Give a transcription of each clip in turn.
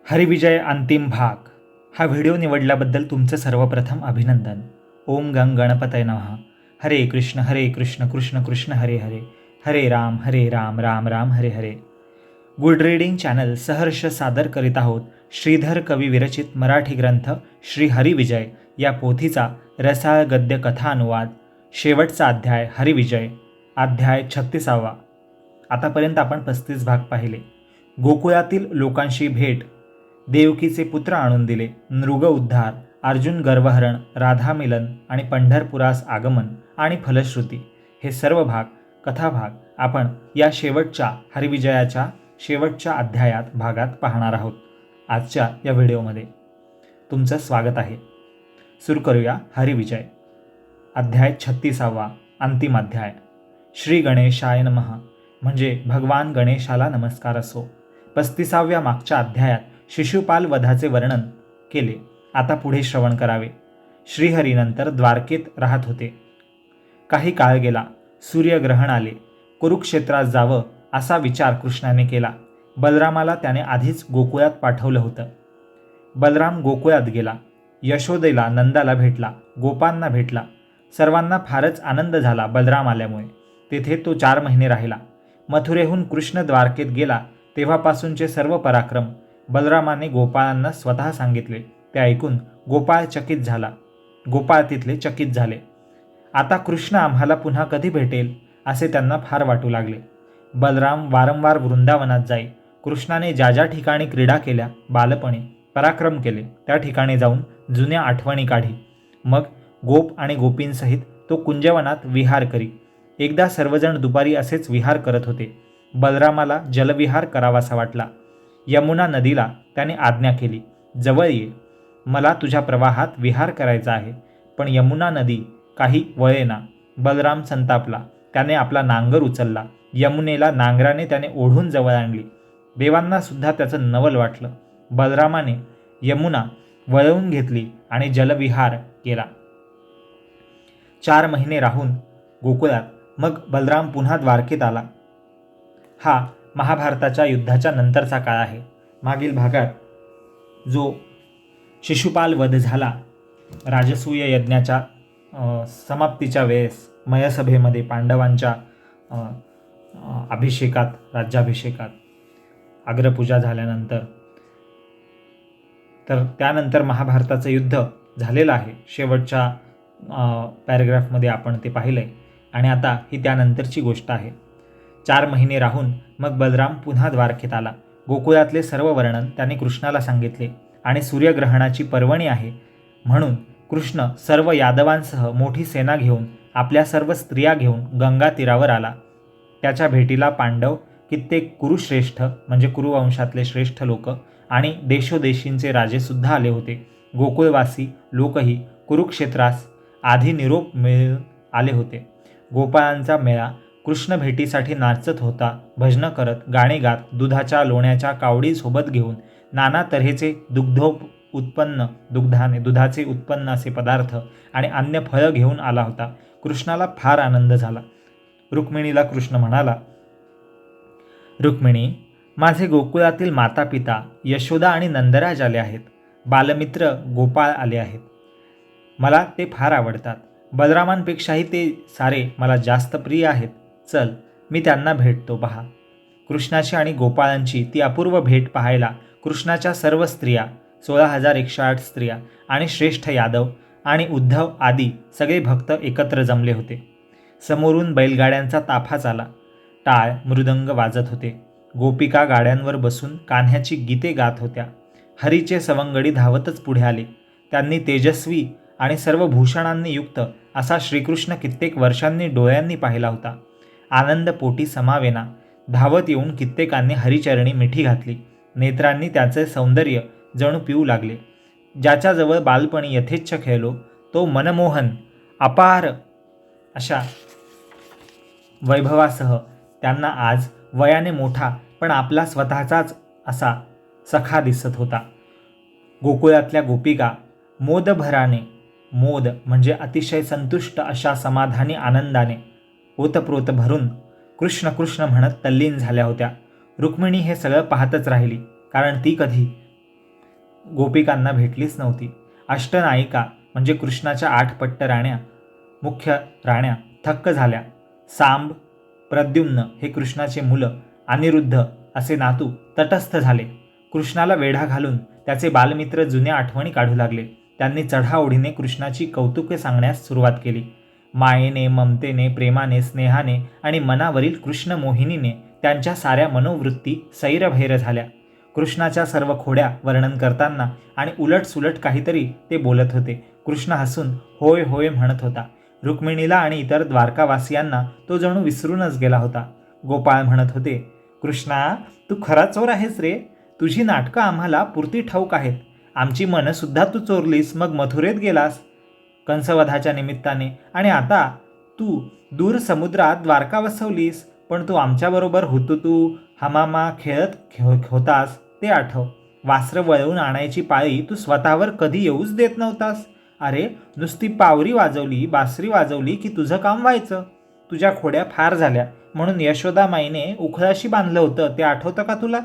हरिविजय अंतिम भाग हा व्हिडिओ निवडल्याबद्दल तुमचं सर्वप्रथम अभिनंदन. ओम गंग गणपतय नमः. हरे कृष्ण कृष्ण कृष्ण हरे हरे, हरे Ram Ram Ram Hare Hare. Good reading channel सहर्ष सादर करीत आहोत श्रीधर कवी विरचित मराठी ग्रंथ श्री हरिविजय या पोथीचा रसाळ गद्य कथा अनुवाद. शेवटचा अध्याय हरिविजय, अध्याय 36वा. आतापर्यंत आपण 35 भाग पाहिले. गोकुळातील लोकांशी भेट, देवकीचे पुत्र आणून दिले, नृग उद्धार, अर्जुन गर्वहरण, राधा मिलन आणि पंढरपुरास आगमन आणि फलश्रुती हे सर्व कथाभाग आपण या शेवटच्या हरिविजयाच्या शेवटच्या भागात पाहणार आहोत. आजच्या या व्हिडिओमध्ये तुमचं स्वागत आहे. सुरू करूया हरिविजय. अध्याय 36वा, अंतिम अध्याय. श्री गणेशाय नमः म्हणजे भगवान गणेशाला नमस्कार असो. 35व्या मागच्या अध्यायात शिशुपाल वधाचे वर्णन केले. आता पुढे श्रवण करावे. श्रीहरीनंतर द्वारकेत राहत होते. काही काळ गेला. सूर्यग्रहण आले. कुरुक्षेत्रात जावं असा विचार कृष्णाने केला. बलरामाला त्याने आधीच गोकुळात पाठवलं होतं. बलराम गोकुळात गेला. यशोदेला, नंदाला भेटला, गोपांना भेटला. सर्वांना फारच आनंद झाला बलराम आल्यामुळे. तेथे तो 4 महिने राहिला. मथुरेहून कृष्ण द्वारकेत गेला तेव्हापासूनचे सर्व पराक्रम बलरामाने गोपाळांना स्वतः सांगितले. ते ऐकून गोपाळ तिथले चकित झाले. आता कृष्ण आम्हाला पुन्हा कधी भेटेल असे त्यांना फार वाटू लागले. बलराम वारंवार वृंदावनात जाई. कृष्णाने ज्या ज्या ठिकाणी क्रीडा केल्या, बालपणी पराक्रम केले, त्या ठिकाणी जाऊन जुन्या आठवणी काढी. मग गोप आणि गोपींसहित तो कुंजवनात विहार करी. एकदा सर्वजण दुपारी असेच विहार करत होते. बलरामाला जलविहार करावासा वाटला. यमुना नदीला त्याने आज्ञा केली, जवळ ये, मला तुझ्या प्रवाहात विहार करायचा आहे. पण यमुना नदी काही वळेना. बलराम संतापला. त्याने आपला नांगर उचलला. यमुनेला नांगराने त्याने ओढून जवळ आणली. देवांना सुद्धा त्याचं नवल वाटलं. बलरामाने यमुना वळवून घेतली आणि जलविहार केला. 4 महिने राहून गोकुळात मग बलराम पुन्हा द्वारकेत आला. हा महाभारताच्या युद्धाच्या नंतरचा काळ आहे. मागील भागात जो शिशुपाल वध झाला, राजसूय यज्ञाच्या समाप्तीच्या वेळेस मयसभेमध्ये पांडवांच्या अभिषेकात, राज्याभिषेकात अग्रपूजा झाल्यानंतर, तर त्यानंतर महाभारताचं युद्ध झालेलं आहे. शेवटच्या पॅरेग्राफमध्ये आपण ते पाहिलंय आणि आता ही त्यानंतरची गोष्ट आहे. 4 महिने राहून मग बलराम पुन्हा द्वारकेत आला. गोकुळातले सर्व वर्णन त्याने कृष्णाला सांगितले आणि सूर्यग्रहणाची पर्वणी आहे म्हणून कृष्ण सर्व यादवांसह मोठी सेना घेऊन, आपल्या सर्व स्त्रिया घेऊन गंगा तीरावर आला. त्याच्या भेटीला पांडव, कित्येक कुरुश्रेष्ठ म्हणजे कुरुवंशातले श्रेष्ठ लोक आणि देशोदेशींचे राजेसुद्धा आले होते. गोकुळवासी लोकही कुरुक्षेत्रास आधी निरोप मिळून आले होते. गोपाळांचा मेळा कृष्ण भेटीसाठी नाचत होता. भजनं करत, गाणी गात, दुधाच्या लोण्याच्या कावडी सोबत घेऊन नाना तऱ्हेचे दुधाचे उत्पन्न असे पदार्थ आणि अन्य फळं घेऊन आला होता. कृष्णाला फार आनंद झाला. रुक्मिणीला कृष्ण म्हणाला, रुक्मिणी, माझे गोकुळातील माता पिता यशोदा आणि नंदराज आले आहेत. बालमित्र गोपाळ आले आहेत. मला ते फार आवडतात. बलरामांपेक्षाही ते सारे मला जास्त प्रिय आहेत. चल, मी त्यांना भेटतो. पहा. कृष्णाची आणि गोपाळांची ती अपूर्व भेट पाहायला कृष्णाच्या सर्व स्त्रिया, 16,108 स्त्रिया आणि श्रेष्ठ यादव आणि उद्धव आदी सगळे भक्त एकत्र जमले होते. समोरून बैलगाड्यांचा ताफा चाला. टाळ मृदंग वाजत होते. गोपिका गाड्यांवर बसून कान्ह्याची गीते गात होत्या. हरीचे सवंगडी धावतच पुढे आले. त्यांनी तेजस्वी आणि सर्व भूषणांनी युक्त असा श्रीकृष्ण कित्येक वर्षांनी डोळ्यांनी पाहिला होता. आनंद पोटी समावेना. धावत येऊन कित्येकांनी हरिचरणी मिठी घातली. नेत्रांनी त्याचे सौंदर्य जणू पिऊ लागले. ज्याच्याजवळ बालपणी यथेच्छ खेळलो तो मनमोहन अपार अशा वैभवासह त्यांना आज वयाने मोठा पण आपला स्वतःचाच असा सखा दिसत होता. गोकुळातल्या गोपिका मोदभराने, मोद म्हणजे अतिशय संतुष्ट अशा समाधानी आनंदाने ओतप्रोत भरून कृष्ण कृष्ण म्हणत तल्लीन झाल्या होत्या. रुक्मिणी हे सगळं पाहतच राहिली, कारण ती कधी गोपिकांना भेटलीच नव्हती. अष्टनायिका म्हणजे कृष्णाच्या 8 पट्ट राण्या, मुख्य राण्या थक्क झाल्या. सांब, प्रद्युम्न हे कृष्णाचे मुलं, अनिरुद्ध असे नातू तटस्थ झाले. कृष्णाला वेढा घालून त्याचे बालमित्र जुन्या आठवणी काढू लागले. त्यांनी चढाओढीने कृष्णाची कौतुके सांगण्यास सुरुवात केली. मायेने, ममतेने, प्रेमाने, स्नेहाने आणि मनावरील कृष्ण मोहिनीने त्यांच्या साऱ्या मनोवृत्ती सैरभैर झाल्या. कृष्णाच्या सर्व खोड्या वर्णन करताना आणि उलटसुलट काहीतरी ते बोलत होते. कृष्ण हसून होय होय म्हणत होता. रुक्मिणीला आणि इतर द्वारकावासियांना तो जणू विसरूनच गेला होता. गोपाळ म्हणत होते, कृष्णा, तू खरा चोर आहेस रे. तुझी नाटकं आम्हाला पुरती ठाऊक आहेत. आमची मनंसुद्धा तू चोरलीस, मग मथुरेत गेलास कंसवधाच्या निमित्ताने, आणि आता तू दूर समुद्रात द्वारका वसवलीस. पण तू आमच्याबरोबर हुतुतू हमामा खेळत होतास ते आठव. वासरं वळवून आणायची पाळी तू स्वतःवर कधी येऊच देत नव्हतास. अरे, नुसती पावरी वाजवली, बासरी वाजवली की तुझं काम व्हायचं. तुझ्या खोड्या फार झाल्या म्हणून यशोदामाईने उखळाशी बांधलं होतं, ते आठवतं का तुला?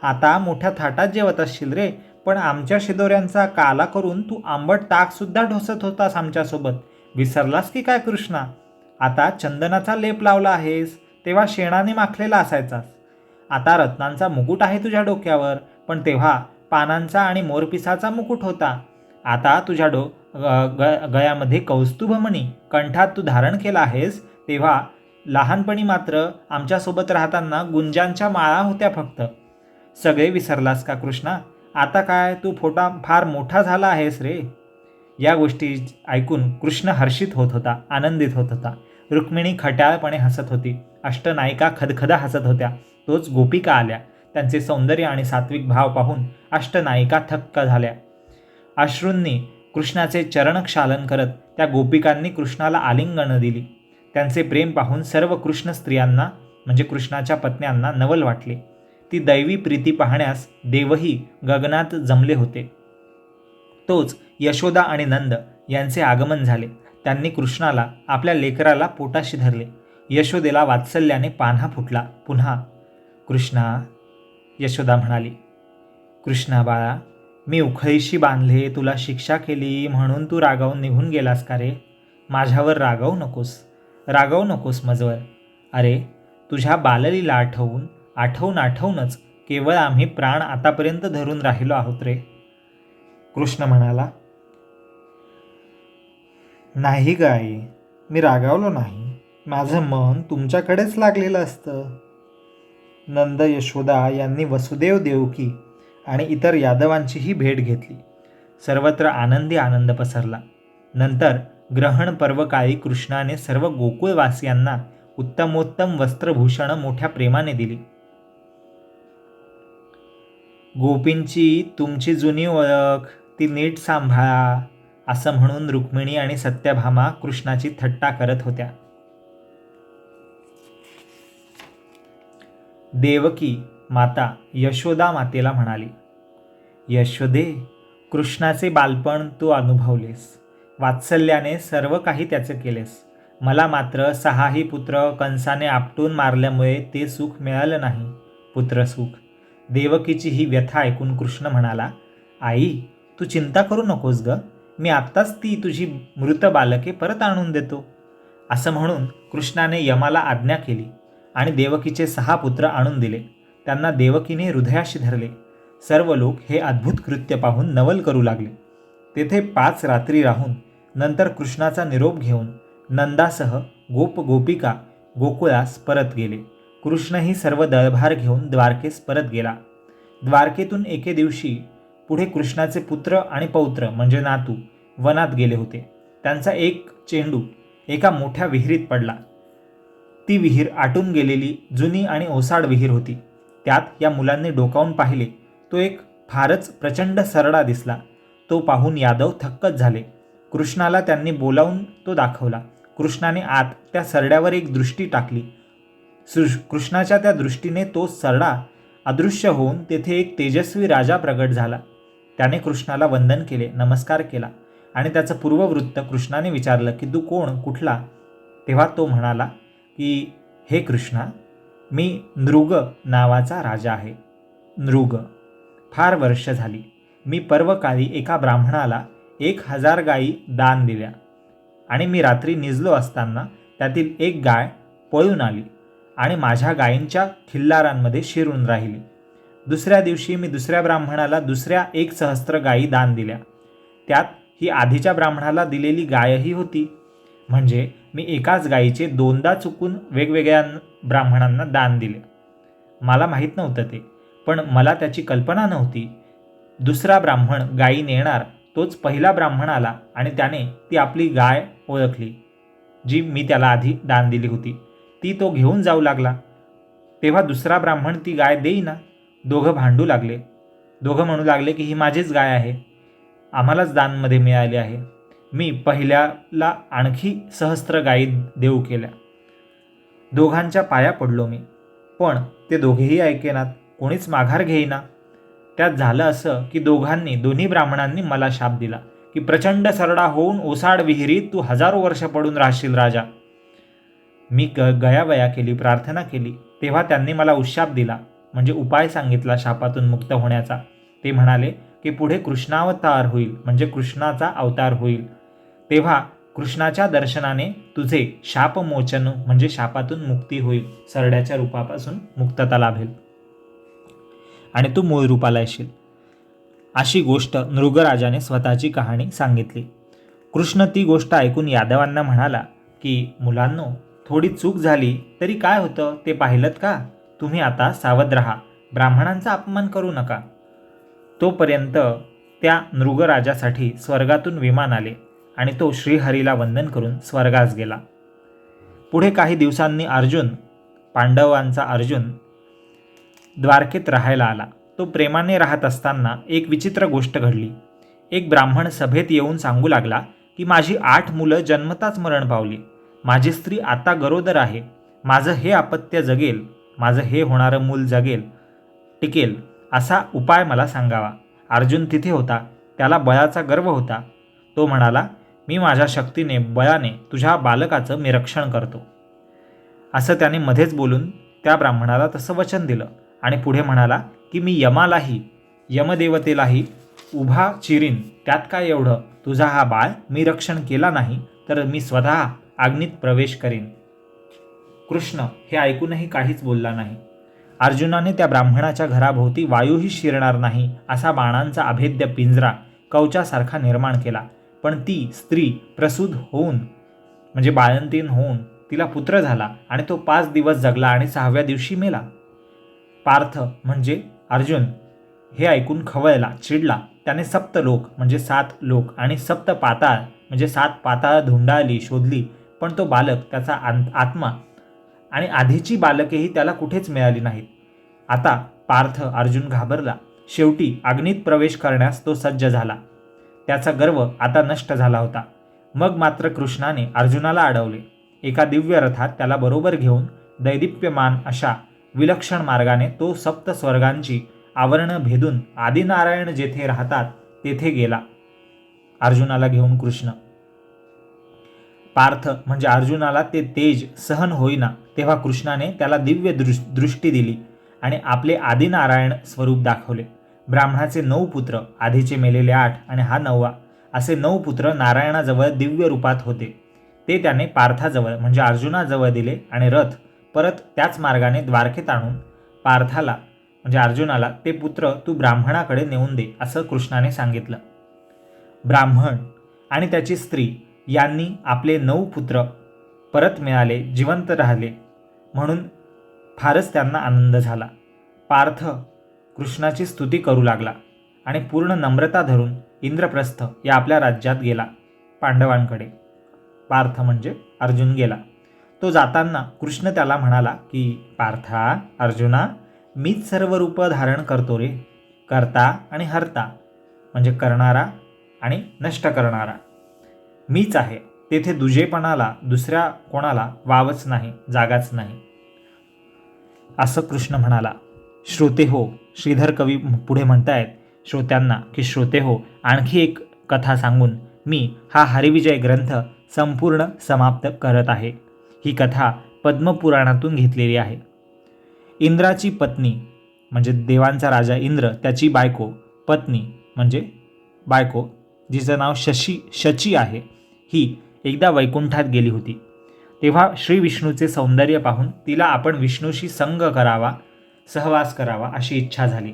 आता मोठ्या थाटात जेवत असशील रे, पण आमच्या शिदोऱ्यांचा काला करून तू आंबट ताकसुद्धा ढोसत होतास आमच्यासोबत. विसरलास की काय कृष्णा? आता चंदनाचा लेप लावला आहेस, तेव्हा शेणाने माखलेला असायचास. आता रत्नांचा मुकुट आहे तुझ्या डोक्यावर, पण तेव्हा पानांचा आणि मोरपिसाचा मुकुट होता. आता तुझ्या गळ्यामध्ये कौस्तुभमणी कंठात तू धारण केला आहेस, तेव्हा लहानपणी मात्र आमच्यासोबत राहताना गुंजांच्या माळा होत्या फक्त. सगळे विसरलास का कृष्णा? आता काय तू फार मोठा झाला आहेस रे. या गोष्टी ऐकून कृष्ण हर्षित होत होता, आनंदित होत होता. रुक्मिणी खट्याळपणे हसत होती. अष्टनायिका खदखदा हसत होत्या. तोच गोपिका आल्या. त्यांचे सौंदर्य आणि सात्विक भाव पाहून अष्टनायिका थक्क झाल्या. अश्रूंनी कृष्णाचे चरणक्षालन करत त्या गोपिकांनी कृष्णाला आलिंगनं दिली. त्यांचे प्रेम पाहून सर्व कृष्ण स्त्रियांना म्हणजे कृष्णाच्या पत्न्यांना नवल वाटले. ती दैवी प्रीती पाहण्यास देवही गगनात जमले होते. तोच यशोदा आणि नंद यांचे आगमन झाले. त्यांनी कृष्णाला आपल्या लेकराला पोटाशी धरले. यशोदेला वात्सल्याने पान्हा फुटला. पुन्हा, कृष्णा, यशोदा म्हणाली, कृष्णा बाळा, मी उखळीशी बांधले, तुला शिक्षा केली म्हणून तू रागावून निघून गेलास का रे? माझ्यावर रागावू नकोस मजवर. अरे, तुझ्या बाललीला आठवूनच केवळ आम्ही प्राण आतापर्यंत धरून राहिलो आहोत रे. कृष्ण म्हणाला, नाही ग आई, मी रागावलो नाही. माझं मन तुमच्याकडेच लागलेलं असतं. नंद, यशोदा यांनी वसुदेव, देवकी आणि इतर यादवांचीही भेट घेतली. सर्वत्र आनंदी आनंद पसरला. नंतर ग्रहण पर्वकाळी कृष्णाने सर्व गोकुळवासियांना उत्तमोत्तम वस्त्रभूषणं मोठ्या प्रेमाने दिली. गोपींची तुमची जुनी ओळख, ती नीट सांभाळा, असं म्हणून रुक्मिणी आणि सत्यभामा कृष्णाची थट्टा करत होत्या. देवकी माता यशोदा मातेला म्हणाली, यशोदे, कृष्णाचे बालपण तू अनुभवलेस. वात्सल्याने सर्व काही त्याचे केलेस. मला मात्र 6ही पुत्र कंसाने आपटून मारल्यामुळे ते सुख मिळालं नाही, पुत्रसुख. देवकीची ही व्यथा ऐकून कृष्ण म्हणाला, आई, तू चिंता करू नकोस ग. मी आत्ताच ती तुझी मृत बालके परत आणून देतो. असं म्हणून कृष्णाने यमाला आज्ञा केली आणि देवकीचे 6 पुत्र आणून दिले. त्यांना देवकीने हृदयाशी धरले. सर्व लोक हे अद्भुत कृत्य पाहून नवल करू लागले. तेथे 5 रात्री राहून नंतर कृष्णाचा निरोप घेऊन नंदासह गोपिका गोकुळास परत गेले. कृष्णही सर्व दळभार घेऊन द्वारकेस परत गेला. द्वारकेतून एके दिवशी पुढे कृष्णाचे पुत्र आणि पौत्र म्हणजे नातू वनात गेले होते. त्यांचा एक चेंडू एका मोठ्या विहिरीत पडला. ती विहीर आटून गेलेली जुनी आणि ओसाड विहीर होती. त्यात या मुलांनी डोकावून पाहिले. तो एक फारच प्रचंड सरडा दिसला. तो पाहून यादव थक्कच झाले. कृष्णाला त्यांनी बोलावून तो दाखवला. कृष्णाने आत त्या सरड्यावर एक दृष्टी टाकली. कृष्णाच्या त्या दृष्टीने तो सरडा अदृश्य होऊन तेथे एक तेजस्वी राजा प्रगट झाला. त्याने कृष्णाला वंदन केले, नमस्कार केला आणि त्याचं पूर्ववृत्त कृष्णाने विचारलं की तू कोण, कुठला? तेव्हा तो म्हणाला की हे कृष्णा, मी नृग नावाचा राजा आहे. नृग. फार वर्ष झाली. मी पर्वकाळी एका ब्राह्मणाला 1000 गायी दान दिल्या आणि मी रात्री निजलो असताना त्यातील एक गाय पळून आली आणि माझ्या गायींच्या खिल्लारांमध्ये शिरून राहिली. दुसऱ्या दिवशी मी दुसऱ्या ब्राह्मणाला दुसऱ्या 1000 गायी दान दिल्या. त्यात ही आधीच्या ब्राह्मणाला दिलेली गायही होती. म्हणजे मी एकाच गायीचे दोनदा चुकून वेगवेगळ्या ब्राह्मणांना दान दिले. मला माहीत नव्हतं ते, पण मला त्याची कल्पना नव्हती. दुसरा ब्राह्मण गायी नेणार तोच पहिला ब्राह्मण आला आणि त्याने ती आपली गाय ओळखली, जी मी त्याला आधी दान दिली होती. ती तो घेऊन जाऊ लागला. तेव्हा दुसरा ब्राह्मण ती गाय देईना. दोघं भांडू लागले. दोघं म्हणू लागले की ही माझीच गाय आहे, आम्हालाच दानमध्ये मिळाली आहे. मी पहिल्याला आणखी 1000 गायी देऊ केल्या. दोघांच्या पाया पडलो मी, पण ते दोघेही ऐकेनात, कोणीच माघार घेईना. त्यात झालं असं की दोन्ही ब्राह्मणांनी मला शाप दिला की प्रचंड सरडा होऊन ओसाड विहिरीत तू 1000 वर्ष पडून राहशील राजा. मी गयावया केली, प्रार्थना केली. तेव्हा त्यांनी मला उशाप दिला, म्हणजे उपाय सांगितला शापातून मुक्त होण्याचा. ते म्हणाले की पुढे कृष्णावतार होईल, म्हणजे कृष्णाचा अवतार होईल. तेव्हा कृष्णाच्या दर्शनाने तुझे शापमोचन म्हणजे शापातून मुक्ती होईल, सरड्याच्या रूपापासून मुक्तता लाभेल आणि तू मूळ रूपाला येशील. अशी गोष्ट नृगराजाने स्वतःची कहाणी सांगितली. कृष्ण ती गोष्ट ऐकून यादवांना म्हणाला की मुलांनो, थोडी चूक झाली तरी काय होतं ते पाहिलंत का? तुम्ही आता सावध राहा, ब्राह्मणांचा अपमान करू नका. तोपर्यंत त्या नृगराजासाठी स्वर्गातून विमान आले आणि तो श्रीहरीला वंदन करून स्वर्गास गेला. पुढे काही दिवसांनी पांडवांचा अर्जुन द्वारकेत राहायला आला. तो प्रेमाने राहत असताना एक विचित्र गोष्ट घडली. एक ब्राह्मण सभेत येऊन सांगू लागला की माझी 8 मुलं जन्मताच मरण पावली. माझी स्त्री आता गरोदर आहे. माझं हे अपत्य जगेल, माझं हे होणारं मूल टिकेल असा उपाय मला सांगावा. अर्जुन तिथे होता. त्याला बळाचा गर्व होता. तो म्हणाला, मी माझ्या शक्तीने बळाने तुझ्या बालकाचं मी रक्षण करतो. असं त्याने मध्येच बोलून त्या ब्राह्मणाला तसं वचन दिलं आणि पुढे म्हणाला की मी यमदेवतेलाही उभा चिरीन. त्यात काय एवढं? तुझा हा बाळ मी रक्षण केला नाही तर मी स्वतः अग्नीत प्रवेश करीन. कृष्ण हे ऐकूनही काहीच बोलला नाही. अर्जुनाने त्या ब्राह्मणाच्या घराभोवती वायूही शिरणार नाही असा बाणांचा अभेद्य पिंजरा कवचासारखा निर्माण केला. पण ती स्त्री प्रसूत होऊन म्हणजे बाळंतीण होऊन तिला पुत्र झाला आणि तो 5 दिवस जगला आणि 6व्या दिवशी मेला. पार्थ म्हणजे अर्जुन हे ऐकून खवळला, चिडला. त्याने 7 लोक म्हणजे 7 लोक आणि 7 पाताळ म्हणजे 7 पाताळ धुंडाळली, शोधली, पण तो बालक, त्याचा आत्मा आणि आधीची बालकेही त्याला कुठेच मिळाली नाहीत. आता पार्थ अर्जुन घाबरला. शेवटी अग्नीत प्रवेश करण्यास तो सज्ज झाला. त्याचा गर्व आता नष्ट झाला होता. मग मात्र कृष्णाने अर्जुनाला अडवले. एका दिव्य रथात त्याला बरोबर घेऊन दैदिप्यमान अशा विलक्षण मार्गाने तो 7 स्वर्गांची आवरणं भेदून आदिनारायण जेथे राहतात तेथे गेला. अर्जुनाला घेऊन कृष्ण. पार्थ म्हणजे अर्जुनाला ते तेज सहन होईना. तेव्हा कृष्णाने त्याला दिव्य दृष्टी दिली आणि आपले आदिनारायण स्वरूप दाखवले. ब्राह्मणाचे 9 पुत्र, आधीचे मेलेले 8 आणि हा 9वा, असे 9 पुत्र नारायणाजवळ दिव्य रूपात होते. ते त्याने पार्थाजवळ म्हणजे अर्जुनाजवळ दिले आणि रथ परत त्याच मार्गाने द्वारकेत आणून पार्थाला म्हणजे अर्जुनाला ते पुत्र तू ब्राह्मणाकडे नेऊन दे असं कृष्णाने सांगितलं. ब्राह्मण आणि त्याची स्त्री यांनी आपले 9 पुत्र परत मिळाले, जिवंत राहिले म्हणून फारच त्यांना आनंद झाला. पार्थ कृष्णाची स्तुती करू लागला आणि पूर्ण नम्रता धरून इंद्रप्रस्थ या आपल्या राज्यात गेला, पांडवांकडे. पार्थ म्हणजे अर्जुन गेला. तो जाताना कृष्ण त्याला म्हणाला की पार्था, अर्जुना, मीच सर्व रूप धारण करतो रे. करता आणि हरता म्हणजे करणारा आणि नष्ट करणारा मीच आहे. तेथे दुजेपणाला दुसऱ्या कोणाला वावच नाही, जागाच नाही असं कृष्ण म्हणाला. श्रोते हो, श्रीधर कवी पुढे म्हणतायत श्रोत्यांना की श्रोते हो, आणखी एक कथा सांगून मी हा हरिविजय ग्रंथ संपूर्ण समाप्त करत आहे. ही कथा पद्मपुराणातून घेतलेली आहे. इंद्राची पत्नी म्हणजे देवांचा राजा इंद्र, त्याची बायको, पत्नी म्हणजे बायको, जिचं नाव शची आहे, ही एकदा वैकुंठात गेली होती. तेव्हा श्री विष्णूचे सौंदर्य पाहून तिला आपण विष्णूशी संग करावा, सहवास करावा अशी इच्छा झाली.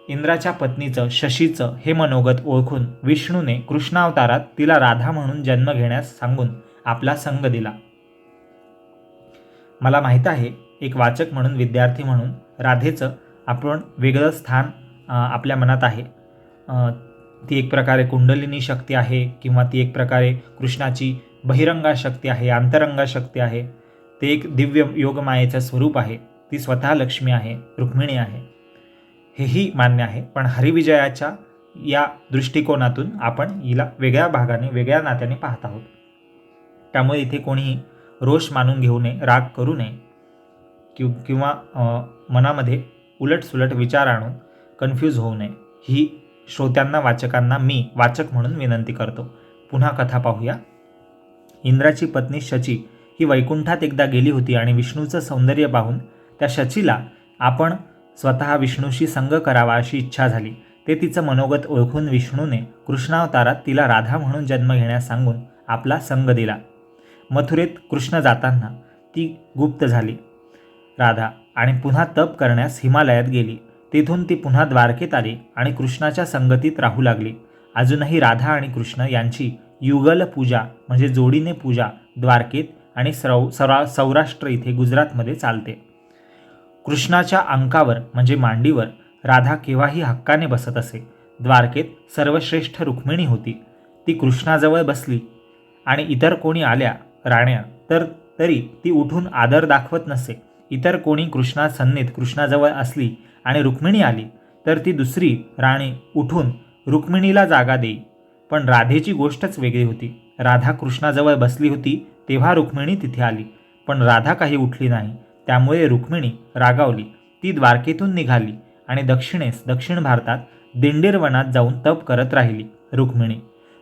इंद्राच्या पत्नीचं शशीचं हे मनोगत ओळखून विष्णूने कृष्णावतारात तिला राधा म्हणून जन्म घेण्यास सांगून आपला संग दिला. मला माहीत आहे, एक वाचक म्हणून, विद्यार्थी म्हणून राधेचं आपण वेगळं स्थान आपल्या मनात आहे. ती एक प्रकारे कुंडलिनी शक्ती आहे किंवा ती एक प्रकारे कृष्णाची बहिरंगा शक्ती आहे, अंतरंगा शक्ती आहे. ते एक दिव्य योगमायेचं स्वरूप आहे. ती स्वतः लक्ष्मी आहे, रुक्मिणी आहे, हेही मान्य आहे. पण हरिविजयाच्या या दृष्टिकोनातून आपण हिला वेगळ्या भागाने, वेगळ्या नात्याने पाहत आहोत. त्यामुळे इथे कोणीही रोष मानून घेऊ नये, राग करू नये किंवा मनामध्ये उलटसुलट विचार आणून कन्फ्यूज होऊ नये, ही श्रोत्यांना, वाचकांना मी वाचक म्हणून विनंती करतो. पुन्हा कथा पाहूया. इंद्राची पत्नी शची ही वैकुंठात एकदा गेली होती आणि विष्णूचं सौंदर्य पाहून त्या शचीला आपण स्वतः विष्णूशी संग करावा अशी इच्छा झाली. ते तिचं मनोगत ओळखून विष्णूने कृष्णावतारात तिला राधा म्हणून जन्म घेण्यास सांगून आपला संग दिला. मथुरेत कृष्ण जाताना ती गुप्त झाली राधा आणि पुन्हा तप करण्यास हिमालयात गेली. तेथून ती पुन्हा द्वारकेत आली आणि कृष्णाच्या संगतीत राहू लागली. अजूनही राधा आणि कृष्ण यांची युगल पूजा म्हणजे जोडीने पूजा द्वारकेत आणि सौराष्ट्र इथे गुजरातमध्ये चालते. कृष्णाच्या अंकावर म्हणजे मांडीवर राधा केव्हाही हक्काने बसत असे. द्वारकेत सर्वश्रेष्ठ रुक्मिणी होती. ती कृष्णाजवळ बसली आणि इतर कोणी आल्या राण्या तरी ती उठून आदर दाखवत नसे. इतर कोणी कृष्णासन्निध कृष्णाजवळ असली आणि रुक्मिणी आली तर ती दुसरी राणी उठून रुक्मिणीला जागा देई. पण राधेची गोष्टच वेगळी होती. राधा कृष्णाजवळ बसली होती तेव्हा रुक्मिणी तिथे आली, पण राधा काही उठली नाही. त्यामुळे रुक्मिणी रागावली. ती द्वारकेतून निघाली आणि दक्षिण भारतात दिंडीरवनात जाऊन तप करत राहिली. रुक्मिणी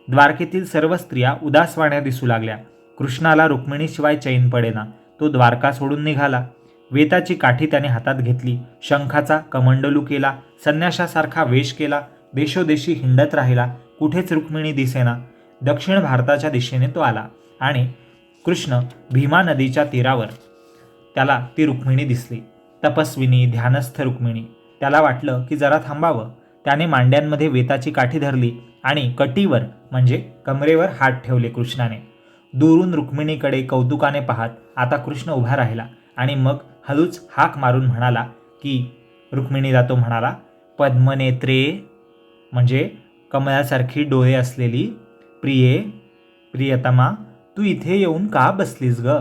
द्वारकेतील सर्व स्त्रिया उदासवाण्या दिसू लागल्या. कृष्णाला रुक्मिणीशिवाय चैन पडेना. तो द्वारका सोडून निघाला. वेताची काठी त्याने हातात घेतली. शंखाचा कमंडलू केला. संन्याशासारखा वेश केला. देशोदेशी हिंडत राहिला. कुठेच रुक्मिणी दिसेना. दक्षिण भारताच्या दिशेने तो आला आणि कृष्ण भीमा नदीच्या तीरावर त्याला ती रुक्मिणी दिसली. तपस्विनी, ध्यानस्थ रुक्मिणी. त्याला वाटलं की जरा थांबावं. त्याने मांड्यांमध्ये वेताची काठी धरली आणि कटीवर म्हणजे कमरेवर हात ठेवले कृष्णाने. दूरून रुक्मिणीकडे कौतुकाने पाहत आता कृष्ण उभा राहिला आणि मग हळूच हाक मारून म्हणाला की रुक्मिणीला तो म्हणाला, पद्मनेत्रे म्हणजे कमळासारखी डोळे असलेली प्रिये, प्रियतमा, तू इथे येऊन का बसलीस ग?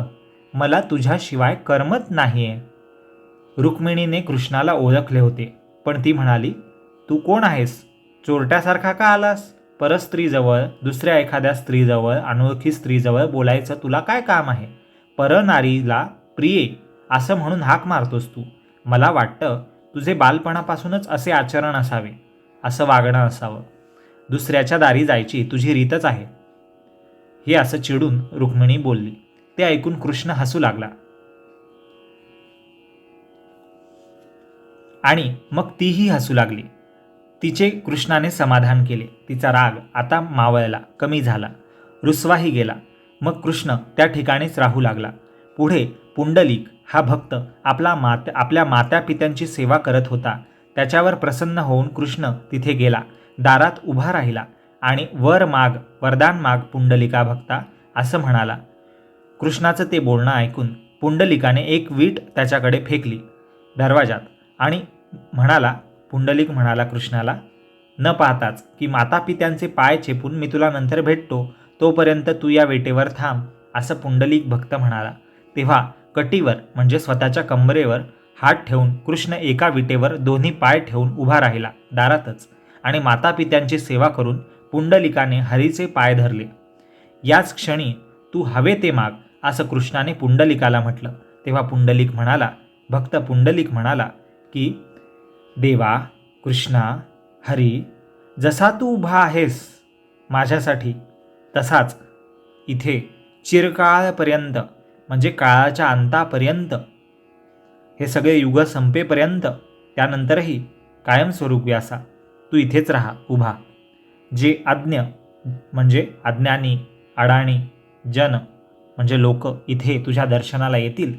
मला तुझ्याशिवाय करमत नाहीये. रुक्मिणीने कृष्णाला ओळखले होते, पण ती म्हणाली, तू कोण आहेस? चोरट्यासारखा का आलास? परस्त्रीजवळ, दुसऱ्या एखाद्या स्त्रीजवळ, अनोळखी स्त्रीजवळ बोलायचं तुला काय काम आहे? परनारीला प्रिये असं म्हणून हाक मारतोस तू. मला वाटतं तुझे बालपणापासूनच असे आचरण असावे, असं वागणं असावं. दुसऱ्याच्या दारी जायची तुझी रीतच आहे. हे असं चिडून रुक्मिणी बोलली. ते ऐकून कृष्ण हसू लागला आणि मग तीही हसू लागली. तिचे कृष्णाने समाधान केले. तिचा राग आता मावळला, कमी झाला, रुसवाही गेला. मग कृष्ण त्या ठिकाणीच राहू लागला. पुढे पुंडलिक हा भक्त आपल्या मात्यापित्यांची सेवा करत होता. त्याच्यावर प्रसन्न होऊन कृष्ण तिथे गेला, दारात उभा राहिला आणि वरदान माग पुंडलिका भक्ता असं म्हणाला. कृष्णाचं ते बोलणं ऐकून पुंडलिकाने एक वीट त्याच्याकडे फेकली दरवाजात आणि पुंडलिक म्हणाला कृष्णाला, न पाहताच की मातापित्यांचे पाय चेपून मी तुला नंतर भेटतो, तोपर्यंत तू या वेटेवर थांब, असं पुंडलिक भक्त म्हणाला. तेव्हा कटीवर म्हणजे स्वतःच्या कंबरेवर हात ठेवून कृष्ण एका विटेवर दोन्ही पाय ठेवून उभा राहिला दारातच आणि मातापित्यांची सेवा करून पुंडलिकाने हरीचे पाय धरले. याच क्षणी तू हवे ते माग, असं कृष्णाने पुंडलिकाला म्हटलं. तेव्हा भक्त पुंडलिक म्हणाला की देवा, कृष्णा, हरी, जसा तू उभा आहेस माझ्यासाठी तसाच इथे चिरकाळपर्यंत म्हणजे काळाच्या अंतापर्यंत, हे सगळे युग संपेपर्यंत, त्यानंतरही कायमस्वरूपी असा तू इथेच राहा उभा. जे अज्ञ म्हणजे अज्ञानी, अडाणी, जन म्हणजे लोक इथे तुझ्या दर्शनाला येतील,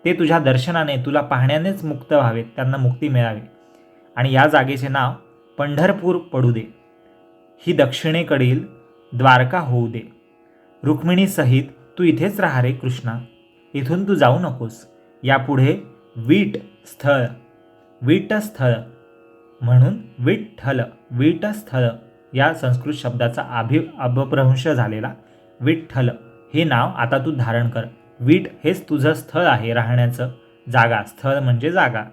ते तुझ्या दर्शनाने तुला पाहण्यानेच मुक्त व्हावेत, त्यांना मुक्ती मिळावी. आणि या जागेचे नाव पंढरपूर पडू दे. ही दक्षिणेकडील द्वारका होऊ दे. रुक्मिणी सहित तू इथेच राहा रे कृष्णा, इथून तू जाऊ नकोस. यापुढे वीटस्थळ, वीटस्थळ म्हणून विठ्ठल, वीटस्थळ या संस्कृत शब्दाचा अपभ्रंश झालेला विठ्ठल हे नाव आता तू धारण कर. वीट हेच तुझं स्थळ आहे राहण्याचं, जागा. स्थळ म्हणजे जागा.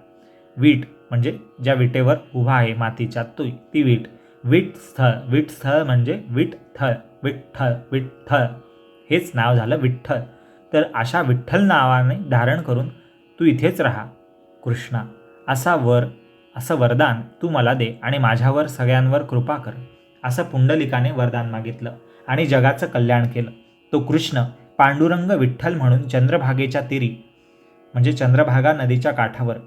वीट म्हणजे ज्या विटेवर उभा आहे मातीच्या ती वीट. विठस्थळ, विठस्थळ म्हणजे विठ्ठल, विठ्ठल, विठ्ठल हेच नाव झालं विठ्ठल. तर अशा विठ्ठल नावाने धारण करून तू इथेच राहा कृष्णा, असं वरदान तू मला दे आणि माझ्यावर सगळ्यांवर कृपा कर. असं पुंडलिकाने वरदान मागितलं आणि जगाचं कल्याण केलं. तो कृष्ण पांडुरंग विठ्ठल म्हणून चंद्रभागेच्या तीरी म्हणजे चंद्रभागा नदीच्या काठावर,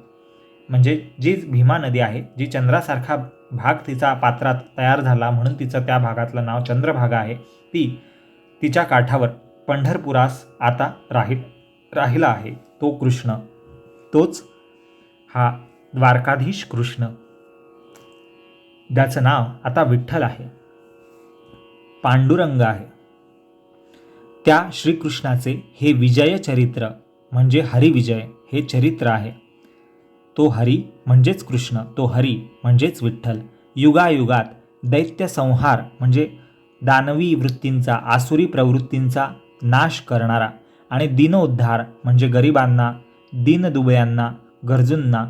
म्हणजे जी भीमा नदी आहे, जी चंद्रासारखा भाग तिचा पात्रात तयार झाला म्हणून तिचं त्या भागातलं नाव चंद्रभागा आहे, तिच्या काठावर पंढरपुरास आता राहिला आहे तो कृष्ण. तोच हा द्वारकाधीश कृष्ण, ज्याचं नाव आता विठ्ठल आहे, पांडुरंग आहे. त्या श्रीकृष्णाचे हे विजय चरित्र म्हणजे हरिविजय हे चरित्र आहे. तो हरी म्हणजेच कृष्ण, तो हरी म्हणजेच विठ्ठल. युगायुगात दैत्य संहार म्हणजे दानवी वृत्तींचा, आसुरी प्रवृत्तींचा नाश करणारा आणि दीनोद्धार म्हणजे गरिबांना, दीनदुबळ्यांना, गरजूंना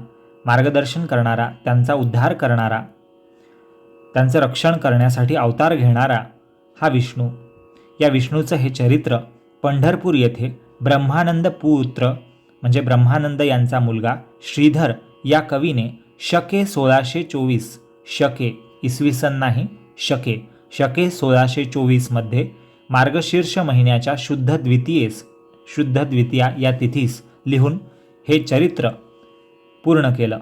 मार्गदर्शन करणारा, त्यांचा उद्धार करणारा, त्यांचं रक्षण करण्यासाठी अवतार घेणारा हा विष्णू. या विष्णूचं हे चरित्र पंढरपूर येथे ब्रह्मानंद पुत्र म्हणजे ब्रह्मानंद यांचा मुलगा श्रीधर या कवीने शके 1624, शके इसवी सन नाही, शके 1624 मध्ये मार्गशीर्ष महिन्याच्या शुद्ध द्वितीया या तिथीस लिहून हे चरित्र पूर्ण केलं.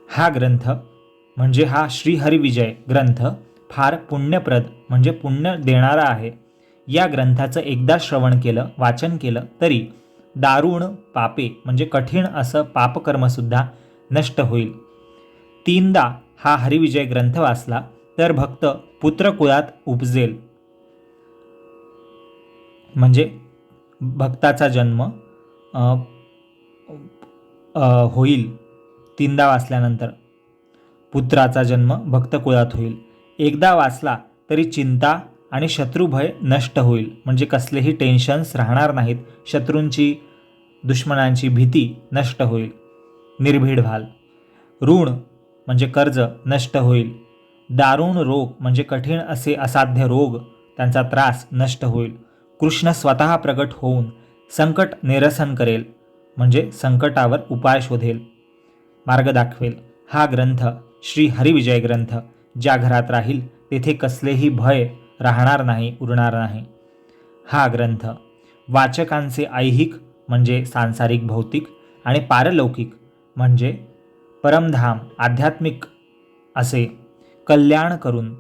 हा ग्रंथ म्हणजे हा श्रीहरिविजय ग्रंथ फार पुण्यप्रद म्हणजे पुण्य देणारा आहे. या ग्रंथाचं एकदा श्रवण केलं, वाचन केलं तरी दारुण पापे म्हणजे कठीण असं पापकर्मसुद्धा नष्ट होईल. 3दा हा हरिविजय ग्रंथ वाचला तर भक्त पुत्रकुळात उपजेल, म्हणजे भक्ताचा जन्म होईल. 3दा वाचल्यानंतर पुत्राचा जन्म भक्तकुळात होईल. एकदा वाचला तरी चिंता आणि शत्रुभय नष्ट होईल, म्हणजे कसलेही टेन्शन्स राहणार नाहीत. शत्रूंची, दुश्मनांची भीती नष्ट होईल, निर्भीड व्हाल. ऋण म्हणजे कर्ज नष्ट होईल. दारुण रोग म्हणजे कठीण असे असाध्य रोग, त्यांचा त्रास नष्ट होईल. कृष्ण स्वतः प्रगट होऊन संकट निरसन करेल, म्हणजे संकटावर उपाय शोधेल, मार्ग दाखवेल. हा ग्रंथ श्री हरिविजय ग्रंथ ज्या घरात राहील तेथे कसलेही भय राहणार नाही, उरणार नाही. हा ग्रंथ वाचकांचे ऐहिक म्हणजे सांसारिक भौतिक आणि पारलौकिक म्हणजे परमधाम आध्यात्मिक असे कल्याण करून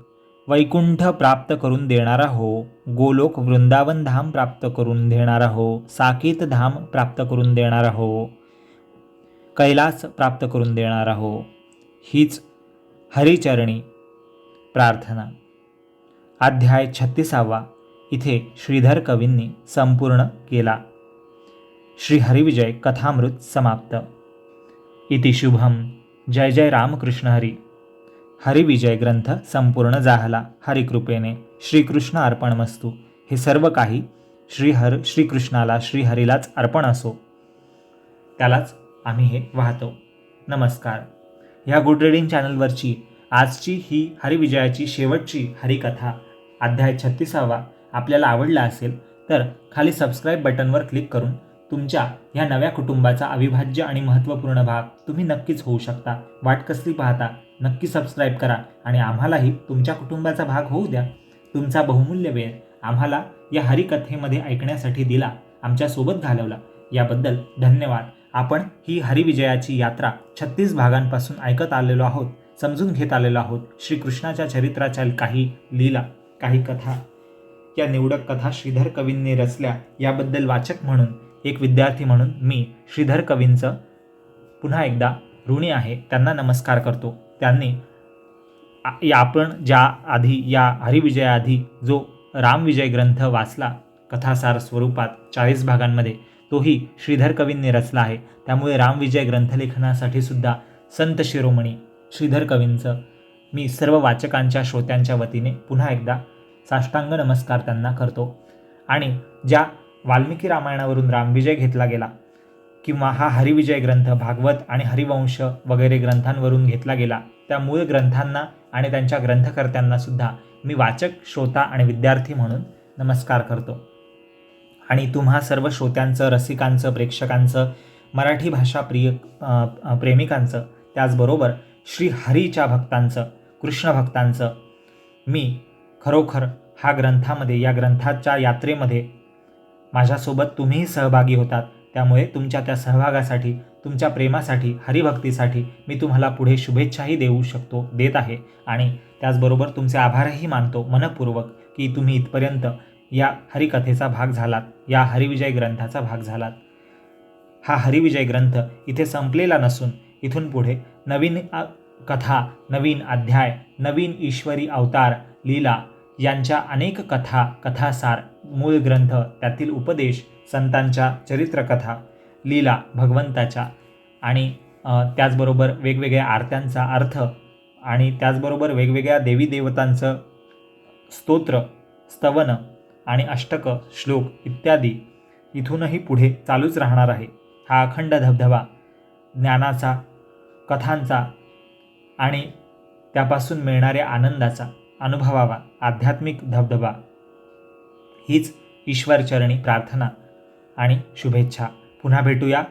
वैकुंठ प्राप्त करून देणारा हो, गोलोक वृंदावन धाम प्राप्त करून देणारा हो, साकेत धाम प्राप्त करून देणारा हो, कैलास प्राप्त करून देणारा हो, हीच हरिचरणी प्रार्थना. अध्याय 36 इथे श्रीधर कवींनी संपूर्ण केला. श्री हरिविजय कथामृत समाप्त. इति शुभम. जय जय रामकृष्ण हरी. हरिविजय ग्रंथ संपूर्ण झाला हरिकृपेने. श्रीकृष्ण अर्पणमस्तू. हे सर्व काही श्रीकृष्णाला श्रीहरीलाच अर्पण असो, त्यालाच आम्ही हे वाहतो. नमस्कार. ह्या गुड रीडिंग चॅनलवरची आजची ही हरिविजयाची शेवटची हरिकथा अध्याय 36 आपल्याला आवडला असेल तर खाली सबस्क्राईब बटनवर क्लिक करून तुमच्या ह्या नव्या कुटुंबाचा अविभाज्य आणि महत्त्वपूर्ण भाग तुम्ही नक्कीच होऊ शकता. वाट कसली पाहता, नक्की सबस्क्राईब करा आणि आम्हालाही तुमच्या कुटुंबाचा भाग होऊ द्या. तुमचा बहुमूल्य वेळ आम्हाला या हरिकथेमध्ये ऐकण्यासाठी दिला, आमच्यासोबत घालवला, याबद्दल धन्यवाद. आपण ही हरिविजयाची यात्रा 36 भागांपासून ऐकत आलेलो आहोत. समजून घेत आलेलो आहोत. श्रीकृष्णाच्या चरित्राच्या काही लीला, काही कथा, या निवडक कथा श्रीधर कवींनी रचल्या याबद्दल वाचक म्हणून, एक विद्यार्थी म्हणून मी श्रीधर कवींचं पुन्हा एकदा ऋणी आहे. त्यांना नमस्कार करतो. त्यांनी आपण ज्या आधी या हरिविजयाआधी जो रामविजय ग्रंथ वाचला कथासार स्वरूपात 40 भागांमध्ये, तोही श्रीधर कवींनी रचला आहे. त्यामुळे रामविजय ग्रंथलेखनासाठी सुद्धा संत शिरोमणी श्रीधर कवींचं मी सर्व वाचकांच्या श्रोत्यांच्या वतीने पुन्हा एकदा साष्टांग नमस्कार त्यांना करतो. आणि ज्या वाल्मिकी रामायणावरून रामविजय घेतला गेला किंवा हा हरिविजय ग्रंथ भागवत आणि हरिवंश वगैरे ग्रंथांवरून घेतला गेला, त्या मूळ ग्रंथांना आणि त्यांच्या ग्रंथकर्त्यांना सुद्धा मी वाचक, श्रोता आणि विद्यार्थी म्हणून नमस्कार करतो. आणि तुम्हा सर्व श्रोत्यांचं, रसिकांचं, प्रेक्षकांचं, मराठी भाषा प्रेमिकांचं, त्याचबरोबर श्री हरीच्या भक्तांचं, कृष्ण भक्तांचं मी खरोखर या ग्रंथाच्या यात्रेमध्ये माझ्यासोबत तुम्हीही सहभागी होतात. त्यामुळे तुमच्या त्या सहभागासाठी, तुमच्या प्रेमासाठी, हरिभक्तीसाठी मी तुम्हाला पुढे शुभेच्छाही देत आहे. आणि त्याचबरोबर तुमचे आभारही मानतो मनपूर्वक की तुम्ही इथपर्यंत या हरिकथेचा भाग झालात, या हरिविजय ग्रंथाचा भाग झालात. हा हरिविजय ग्रंथ इथे संपलेला नसून इथून पुढे नवीन कथा, नवीन अध्याय, नवीन ईश्वरी अवतार, लीला यांच्या अनेक कथासार, मूळ ग्रंथ, त्यातील उपदेश, संतांच्या चरित्रकथा, लीला भगवंताच्या आणि त्याचबरोबर वेगवेगळ्या आरत्यांचा अर्थ आणि त्याचबरोबर वेगवेगळ्या देवी देवतांचं स्तोत्र, स्तवन आणि अष्टक, श्लोक इत्यादी इथूनही पुढे चालूच राहणार आहे. हा अखंड धबधबा ज्ञानाचा, कथांचा आणि त्यापासून मिळणाऱ्या आनंदाचा अनुभवावा आध्यात्मिक धबधबा, हीच ईश्वरचरणी प्रार्थना आणि शुभेच्छा. पुन्हा भेटूया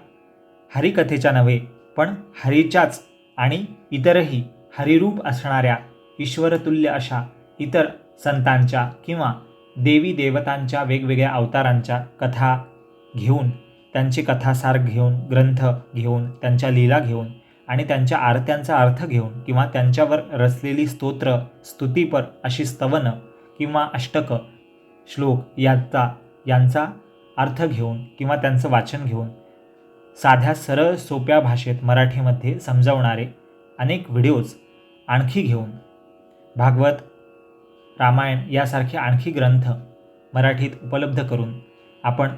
हरिकथेच्या नव्हे पण हरीच्याच आणि इतरही हरिरूप असणाऱ्या ईश्वरतुल्य अशा इतर संतांच्या किंवा देवी देवतांच्या वेगवेगळ्या अवतारांच्या कथा घेऊन, त्यांची कथासार घेऊन, ग्रंथ घेऊन, त्यांच्या लीला घेऊन आणि त्यांच्या आरत्यांचा अर्थ घेऊन किंवा त्यांच्यावर रचलेली स्तोत्र, स्तुतीपर अशी स्तवन किंवा अष्टक, श्लोक यांचा अर्थ घेऊन किंवा त्यांचं वाचन घेऊन साध्या सरळ सोप्या भाषेत मराठीमध्ये समजावणारे अनेक व्हिडिओज आणखी घेऊन भागवत, रामायण यासारखे आणखी ग्रंथ मराठीत उपलब्ध करून आपण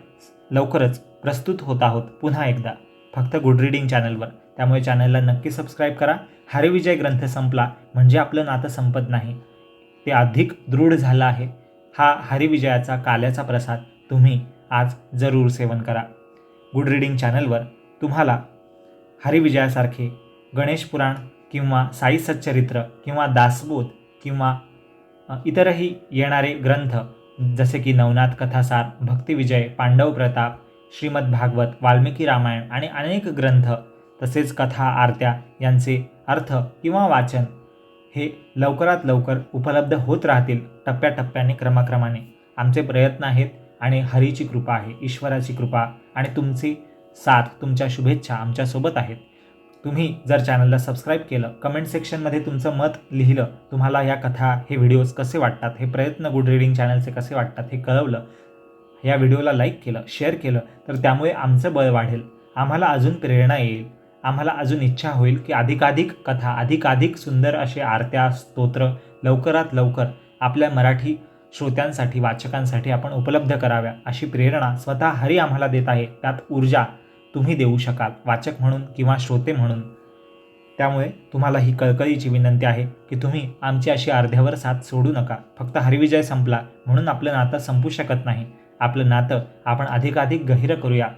लवकरच प्रस्तुत होत आहोत पुन्हा एकदा, फक्त गुड रीडिंग चॅनलवर. त्यामुळे चॅनलला नक्की सबस्क्राईब करा. हरिविजय ग्रंथ संपला म्हणजे आपलं नातं संपत नाही, ते अधिक दृढ झालं आहे. हा हरिविजयाचा काल्याचा प्रसाद तुम्ही आज जरूर सेवन करा. गुड रीडिंग चॅनलवर तुम्हाला हरिविजयासारखे गणेश पुराण किंवा साई सच्चरित्र किंवा दासबोध किंवा इतरही येणारे ग्रंथ जसे की नवनाथ कथासार, भक्तिविजय, पांडव प्रताप, श्रीमद भागवत, वाल्मिकी रामायण आणि अनेक ग्रंथ, तसेच कथा, आरत्या यांचे अर्थ किंवा वाचन हे लवकरात लवकर उपलब्ध होत राहतील. टप्प्याटप्प्याने, क्रमाक्रमाने आमचे प्रयत्न आहेत आणि हरीची कृपा आहे, ईश्वराची कृपा आणि तुमची साथ, तुमच्या शुभेच्छा आमच्यासोबत आहेत. तुम्ही जर चॅनलला सबस्क्राईब केलं, कमेंट सेक्शनमध्ये तुमचं मत लिहिलं, तुम्हाला या कथा, हे व्हिडिओज कसे वाटतात, हे प्रयत्न गुड रीडिंग चॅनलचे कसे वाटतात हे कळवलं, या व्हिडिओला लाईक केलं, शेअर केलं, तर त्यामुळे आमचं बळ वाढेल, आम्हाला अजून प्रेरणा येईल, आम्हाला अजून इच्छा होईल की अधिकाधिक कथा, अधिकाधिक सुंदर असे आरत्या, स्तोत्र लवकरात लवकर आपल्या मराठी श्रोत्यांसाठी, वाचकांसाठी आपण उपलब्ध कराव्या, अशी प्रेरणा स्वतः हरी आम्हाला देत आहे. त्यात ऊर्जा तुम्ही देऊ शकाल वाचक म्हणून किंवा श्रोते म्हणून. त्यामुळे तुम्हाला ही कळकळीची विनंती आहे की तुम्ही आमची अशी अर्ध्यावर साथ सोडू नका. फक्त हरिविजय संपला म्हणून आपलं नातं संपू शकत नाही. आपलं नातं आपण अधिकाधिक गहिरं करूया.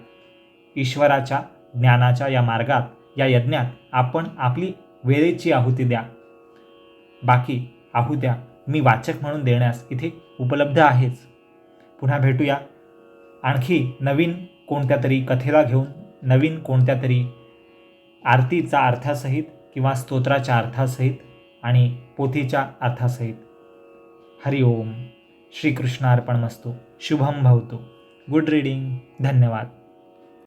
ईश्वराच्या ज्ञानाच्या या मार्गात, या यज्ञात आपण आपली वेळेची आहुती द्या. बाकी आहुत्या मी वाचक म्हणून देण्यास इथे उपलब्ध आहेच. पुन्हा भेटूया आणखी नवीन कोणत्या तरी कथेला घेऊन, नवीन कोणत्या तरी आरतीचा अर्थासहित किंवा स्तोत्राच्या अर्थासहित आणि पोथीच्या अर्थासहित. हरि ओम. श्रीकृष्णार्पणमस्तु. शुभम भवतु. Good reading. धन्यवाद.